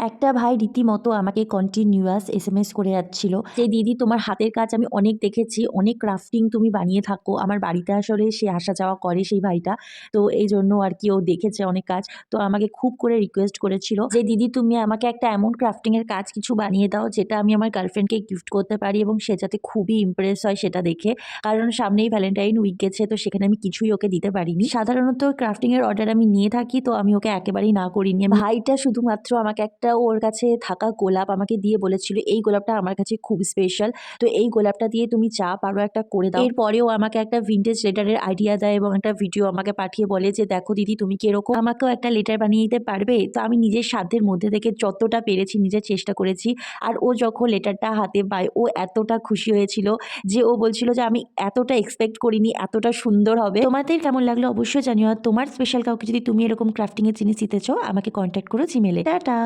একটা ভাই রীতিমতো আমাকে কন্টিনিউয়াস এসএমএস করে যাচ্ছিল যে, "দিদি তোমার হাতের কাজ আমি অনেক দেখেছি, অনেক ক্রাফটিং তুমি বানিয়ে থাকো।" আমার বাড়িতে আসলে সে আসা যাওয়া করে সেই ভাইটা। তো এইজন্য আরকি ও দেখেছে অনেক কাজ। তো আমাকে খুব করে রিকোয়েস্ট করেছিল যে, "দিদি তুমি আমাকে একটা এমন ক্রাফটিং এর কাজ কিছু বানিয়ে দাও যেটা আমি আমার গার্লফ্রেন্ডকে গিফট করতে পারি এবং সে যাতে খুবই ইমপ্রেস হয় সেটা দেখে।" কারণ সামনেই ভ্যালেন্টাইন উইক গেছে, তো সেখানে আমি কিছুই ওকে দিতে পারিনি। সাধারণত ক্রাফটিং এর অর্ডার আমি নিয়ে থাকি, তো আমি ওকে একেবারেই না করিনি। ভাইটা শুধুমাত্র আমাকে একটা ওর কাছে থাকা গোলাপ আমাকে দিয়ে বলেছিল, "এই গোলাপটা আমার কাছে খুব স্পেশাল। তো এই গোলাপটা দিয়ে তুমি যা পারো একটা করে দাও।" এরপরেও আমাকে একটা ভিন্টেজ লেটারের আইডিয়া দেয় এবং একটা ভিডিও আমাকে পাঠিয়ে বলে যে, "দেখো দিদি তুমি কি এরকম আমাকেও একটা লেটার বানিয়ে দিতে পারবে?" তো আমি নিজের সাধ্যের মধ্যে থেকে যতটা পেরেছি নিজের চেষ্টা করেছি। আর ও যখন লেটারটা হাতে পায় ও এতটা খুশি হয়েছিল যে ও বলছিল যে, "আমি এতটা এক্সপেক্ট করিনি এতটা সুন্দর হবে।" তোমাদের কেমন লাগলো অবশ্যই জানিও। আর তোমার স্পেশাল কাউকে যদি তুমি এরকম ক্রাফটিং এর জিনিস দিতে চাও আমাকে কন্ট্যাক্ট করো জিমেলে। টাটা।